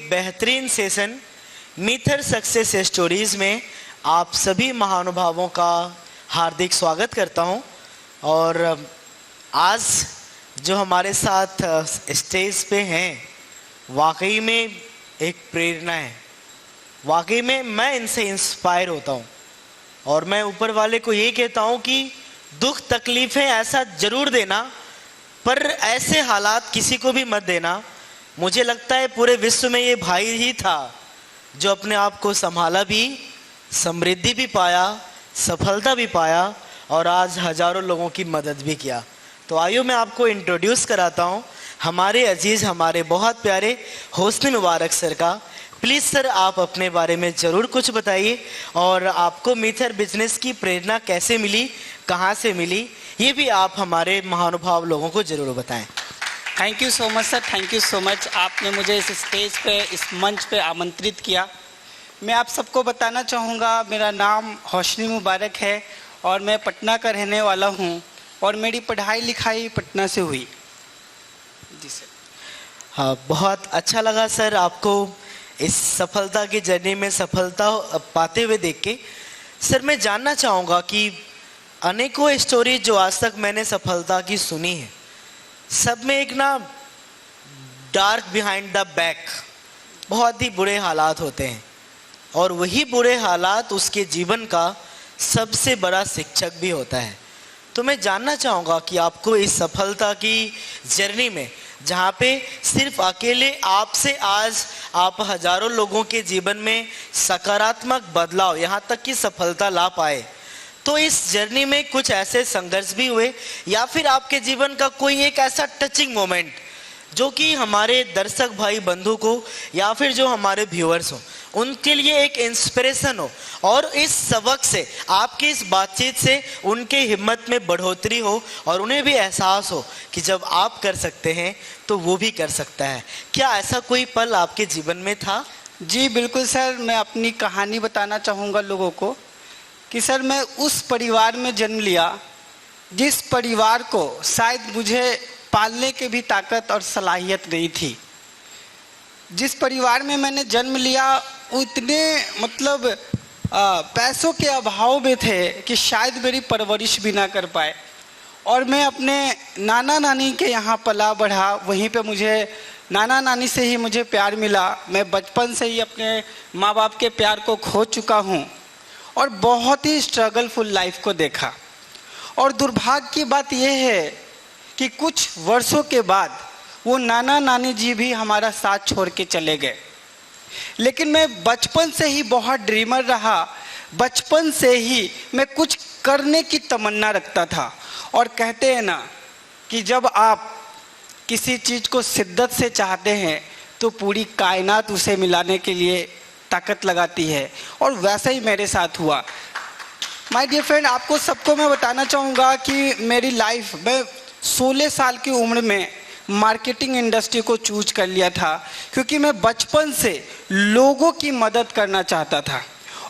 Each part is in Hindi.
बेहतरीन सेशन मीथर सक्सेस स्टोरीज में आप सभी महानुभावों का हार्दिक स्वागत करता हूं। और आज जो हमारे साथ स्टेज पे हैं वाकई में एक प्रेरणा है। वाकई में मैं इनसे इंस्पायर होता हूं और मैं ऊपर वाले को ये कहता हूं कि दुख तकलीफें ऐसा जरूर देना, पर ऐसे हालात किसी को भी मत देना। मुझे लगता है पूरे विश्व में ये भाई ही था जो अपने आप को संभाला भी, समृद्धि भी पाया, सफलता भी पाया और आज हजारों लोगों की मदद भी किया। तो आइए मैं आपको इंट्रोड्यूस कराता हूँ हमारे अजीज, हमारे बहुत प्यारे होस्नी मुबारक सर का। प्लीज़ सर, आप अपने बारे में ज़रूर कुछ बताइए और आपको मीथर बिजनेस की प्रेरणा कैसे मिली, कहाँ से मिली, ये भी आप हमारे महानुभाव लोगों को ज़रूर बताएं। Thank you so much sir, thank you so much. आपने मुझे इस स्टेज पे, इस मंच पे आमंत्रित किया। मैं आप सबको बताना चाहूँगा, मेरा नाम होस्नी मुबारक है और मैं पटना का रहने वाला हूँ और मेरी पढ़ाई लिखाई पटना से हुई। जी सर। हाँ, बहुत अच्छा लगा सर आपको इस सफलता की जर्नी में सफलता पाते हुए देख के। सर, मैं जानना चाहूँगा कि अनेकों स्टोरी जो आज तक मैंने सफलता की सुनी है, सब में एक ना डार्क बिहाइंड द बैक बहुत ही बुरे हालात होते हैं और वही बुरे हालात उसके जीवन का सबसे बड़ा शिक्षक भी होता है। तो मैं जानना चाहूँगा कि आपको इस सफलता की जर्नी में, जहाँ पे सिर्फ अकेले आपसे आज आप हजारों लोगों के जीवन में सकारात्मक बदलाव, यहाँ तक कि सफलता ला पाए, तो इस जर्नी में कुछ ऐसे संघर्ष भी हुए या फिर आपके जीवन का कोई एक ऐसा टचिंग मोमेंट जो कि हमारे दर्शक भाई बंधु को या फिर जो हमारे व्यूअर्स हो उनके लिए एक इंस्पिरेशन हो और इस सबक से, आपकी इस बातचीत से उनके हिम्मत में बढ़ोतरी हो और उन्हें भी एहसास हो कि जब आप कर सकते हैं तो वो भी कर सकता है। क्या ऐसा कोई पल आपके जीवन में था? जी बिल्कुल सर, मैं अपनी कहानी बताना चाहूँगा लोगों को कि सर, मैं उस परिवार में जन्म लिया जिस परिवार को शायद मुझे पालने की भी ताकत और सलाहियत नहीं थी। जिस परिवार में मैंने जन्म लिया उतने पैसों के अभाव में थे कि शायद मेरी परवरिश भी ना कर पाए और मैं अपने नाना नानी के यहाँ पला बढ़ा। वहीं पे मुझे नाना नानी से ही मुझे प्यार मिला। मैं बचपन से ही अपने माँ बाप के प्यार को खो चुका हूँ और बहुत ही स्ट्रगलफुल लाइफ को देखा। और दुर्भाग्य की बात यह है कि कुछ वर्षों के बाद वो नाना नानी जी भी हमारा साथ छोड़ के चले गए। लेकिन मैं बचपन से ही बहुत ड्रीमर रहा। बचपन से ही मैं कुछ करने की तमन्ना रखता था और कहते हैं ना कि जब आप किसी चीज़ को शिद्दत से चाहते हैं तो पूरी कायनात उसे मिलाने के लिए ताकत लगाती है और वैसा ही मेरे साथ हुआ। माय डियर फ्रेंड, आपको सबको मैं बताना चाहूँगा कि मेरी लाइफ, मैं 16 साल की उम्र में मार्केटिंग इंडस्ट्री को चूज कर लिया था क्योंकि मैं बचपन से लोगों की मदद करना चाहता था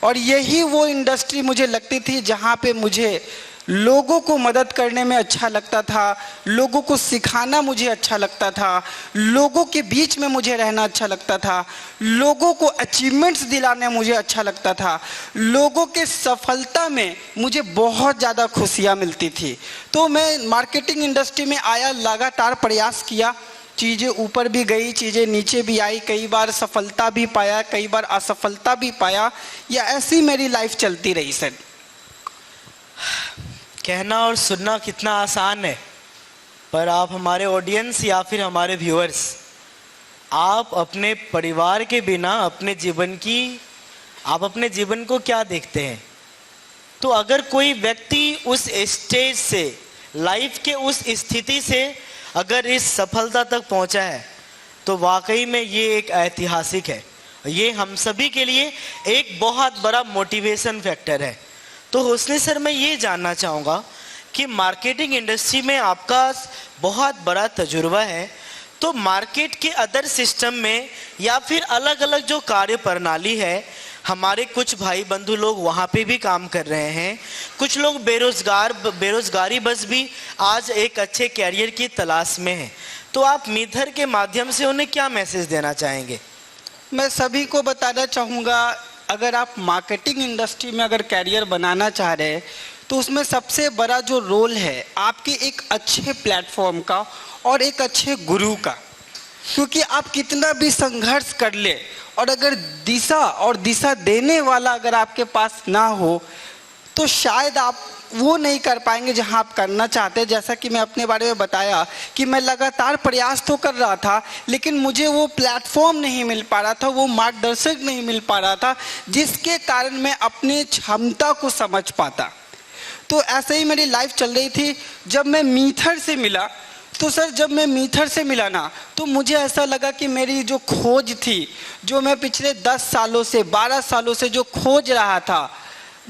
और यही वो इंडस्ट्री मुझे लगती थी जहाँ पे मुझे लोगों को मदद करने में अच्छा लगता था, लोगों को सिखाना मुझे अच्छा लगता था, लोगों के बीच में मुझे रहना अच्छा लगता था, लोगों को अचीवमेंट्स दिलाने मुझे अच्छा लगता था, लोगों के सफलता में मुझे बहुत ज़्यादा खुशियाँ मिलती थी। तो मैं मार्केटिंग इंडस्ट्री में आया, लगातार प्रयास किया, चीज़ें ऊपर भी गई, चीज़ें नीचे भी आई, कई बार सफलता भी पाया, कई बार असफलता भी पाया, या ऐसी मेरी लाइफ चलती रही सर। कहना और सुनना कितना आसान है, पर आप हमारे ऑडियंस या फिर हमारे व्यूअर्स, आप अपने परिवार के बिना अपने जीवन को क्या देखते हैं? तो अगर कोई व्यक्ति उस स्टेज से, लाइफ के उस स्थिति से अगर इस सफलता तक पहुंचा है तो वाकई में ये एक ऐतिहासिक है। ये हम सभी के लिए एक बहुत बड़ा मोटिवेशन फैक्टर है। तो होस्नी सर, मैं ये जानना चाहूँगा कि मार्केटिंग इंडस्ट्री में आपका बहुत बड़ा तजुर्बा है, तो मार्केट के अदर सिस्टम में या फिर अलग अलग जो कार्य प्रणाली है, हमारे कुछ भाई बंधु लोग वहाँ पे भी काम कर रहे हैं, कुछ लोग बेरोजगारी बस भी आज एक अच्छे कैरियर की तलाश में हैं। तो आप मीथर के माध्यम से उन्हें क्या मैसेज देना चाहेंगे? मैं सभी को बताना चाहूँगा, अगर आप मार्केटिंग इंडस्ट्री में अगर कैरियर बनाना चाह रहे हैं तो उसमें सबसे बड़ा जो रोल है आपके एक अच्छे प्लेटफॉर्म का और एक अच्छे गुरु का। क्योंकि आप कितना भी संघर्ष कर ले और अगर दिशा देने वाला अगर आपके पास ना हो तो शायद आप वो नहीं कर पाएंगे जहां आप करना चाहते हैं। जैसा कि मैं अपने बारे में बताया कि मैं लगातार प्रयास तो कर रहा था, लेकिन मुझे वो प्लेटफॉर्म नहीं मिल पा रहा था, वो मार्गदर्शक नहीं मिल पा रहा था जिसके कारण मैं अपनी क्षमता को समझ पाता। तो ऐसे ही मेरी लाइफ चल रही थी। जब मैं मीथर से मिला तो सर, जब मैं मीथर से मिला ना तो मुझे ऐसा लगा कि मेरी जो खोज थी, जो मैं पिछले 10 सालों से 12 सालों से जो खोज रहा था,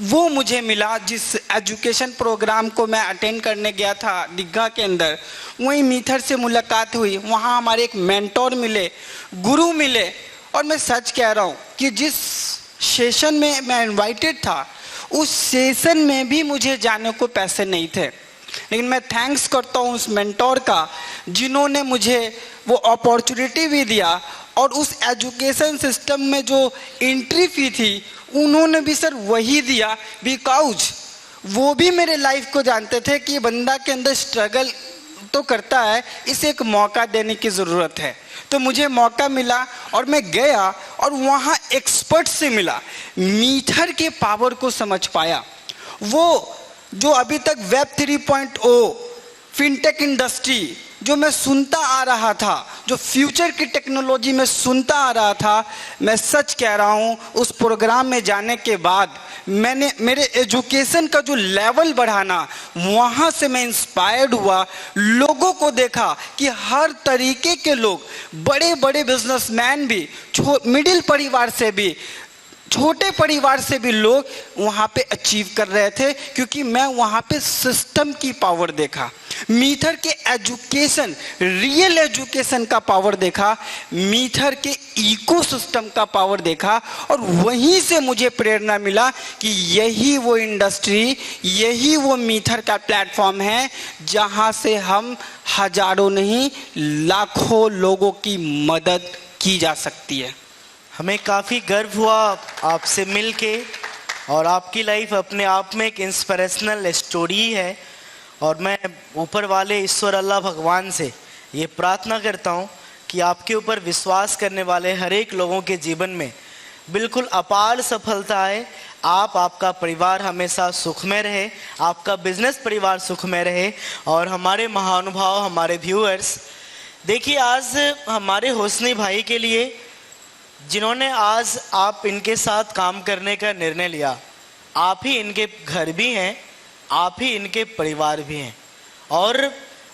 वो मुझे मिला। जिस एजुकेशन प्रोग्राम को मैं अटेंड करने गया था दीघा के अंदर, वहीं मीथर से मुलाकात हुई। वहाँ हमारे एक मेंटोर मिले, गुरु मिले। और मैं सच कह रहा हूँ कि जिस सेशन में मैं इनवाइटेड था, उस सेशन में भी मुझे जाने को पैसे नहीं थे, लेकिन मैं थैंक्स करता हूँ उस मेंटोर का जिन्होंने मुझे वो अपॉर्चुनिटी भी दिया। और उस एजुकेशन सिस्टम में जो एंट्री फी थी उन्होंने भी सर वही दिया, बिकॉज वो भी मेरे लाइफ को जानते थे कि बंदा के अंदर स्ट्रगल तो करता है, इसे एक मौका देने की ज़रूरत है। तो मुझे मौका मिला और मैं गया और वहाँ एक्सपर्ट से मिला, मीथर के पावर को समझ पाया। वो जो अभी तक वेब 3.0 फिनटेक इंडस्ट्री जो मैं सुनता आ रहा था, जो फ्यूचर की टेक्नोलॉजी में सुनता आ रहा था, मैं सच कह रहा हूँ उस प्रोग्राम में जाने के बाद मैंने मेरे एजुकेशन का जो लेवल बढ़ाना, वहाँ से मैं इंस्पायर्ड हुआ। लोगों को देखा कि हर तरीके के लोग, बड़े बड़े बिजनेसमैन भी, मिडिल परिवार से भी, छोटे परिवार से भी लोग वहाँ पे अचीव कर रहे थे, क्योंकि मैं वहाँ पे सिस्टम की पावर देखा, मीथर के एजुकेशन, रियल एजुकेशन का पावर देखा, मीथर के इकोसिस्टम का पावर देखा। और वहीं से मुझे प्रेरणा मिला कि यही वो इंडस्ट्री, यही वो मीथर का प्लेटफॉर्म है जहाँ से हम हजारों नहीं लाखों लोगों की मदद की जा सकती है। हमें काफ़ी गर्व हुआ आपसे मिलके, और आपकी लाइफ अपने आप में एक इंस्पिरेशनल स्टोरी है। और मैं ऊपर वाले ईश्वर अल्लाह भगवान से ये प्रार्थना करता हूँ कि आपके ऊपर विश्वास करने वाले हर एक लोगों के जीवन में बिल्कुल अपार सफलता आए। आपका परिवार हमेशा सुख में रहे, आपका बिजनेस परिवार सुख में रहे। और हमारे महानुभाव, हमारे व्यूअर्स, देखिए आज हमारे होसनी भाई के लिए, जिन्होंने आज आप इनके साथ काम करने का निर्णय लिया, आप ही इनके घर भी हैं, आप ही इनके परिवार भी हैं। और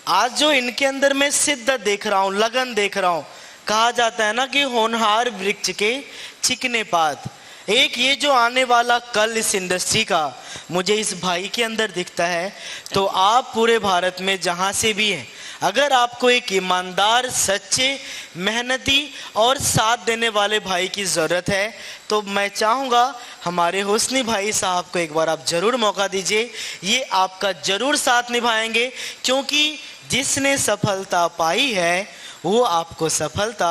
आज जो इनके अंदर मैं शिद्दत देख रहा हूँ, लगन देख रहा हूँ, कहा जाता है ना कि होनहार वृक्ष के चिकने पात, एक ये जो आने वाला कल इस इंडस्ट्री का मुझे इस भाई के अंदर दिखता है। तो आप पूरे भारत में जहाँ से भी हैं, अगर आपको एक ईमानदार, सच्चे, मेहनती और साथ देने वाले भाई की ज़रूरत है, तो मैं चाहूँगा हमारे हुस्नी भाई साहब को एक बार आप ज़रूर मौका दीजिए। ये आपका ज़रूर साथ निभाएंगे, क्योंकि जिसने सफलता पाई है वो आपको सफलता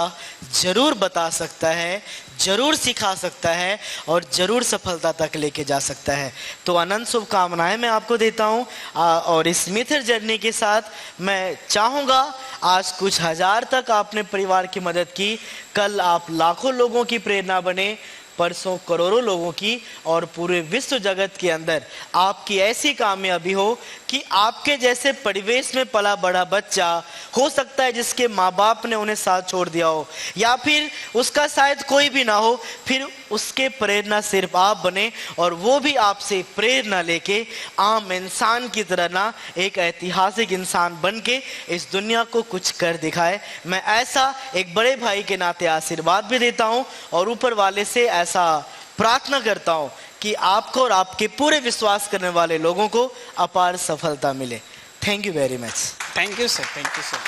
ज़रूर बता सकता है, ज़रूर सिखा सकता है और ज़रूर सफलता तक लेके जा सकता है। तो अनंत शुभकामनाएं मैं आपको देता हूं। और इस मीथर जर्नी के साथ मैं चाहूँगा, आज कुछ हजार तक आपने परिवार की मदद की, कल आप लाखों लोगों की प्रेरणा बने, परसों करोड़ों लोगों की, और पूरे विश्व जगत के अंदर आपकी ऐसी कामयाबी हो कि आपके जैसे परिवेश में पला बड़ा बच्चा हो सकता है जिसके माँ बाप ने उन्हें साथ छोड़ दिया हो, या फिर उसका शायद कोई भी ना हो, फिर उसके प्रेरणा सिर्फ आप बने और वो भी आपसे प्रेरणा लेके आम इंसान की तरह ना एक ऐतिहासिक इंसान बन के इस दुनिया को कुछ कर दिखाए। मैं ऐसा एक बड़े भाई के नाते आशीर्वाद भी देता हूँ और ऊपर वाले से ऐसा प्रार्थना करता हूँ कि आपको और आपके पूरे विश्वास करने वाले लोगों को अपार सफलता मिले। Thank you very much. Thank you sir, thank you sir.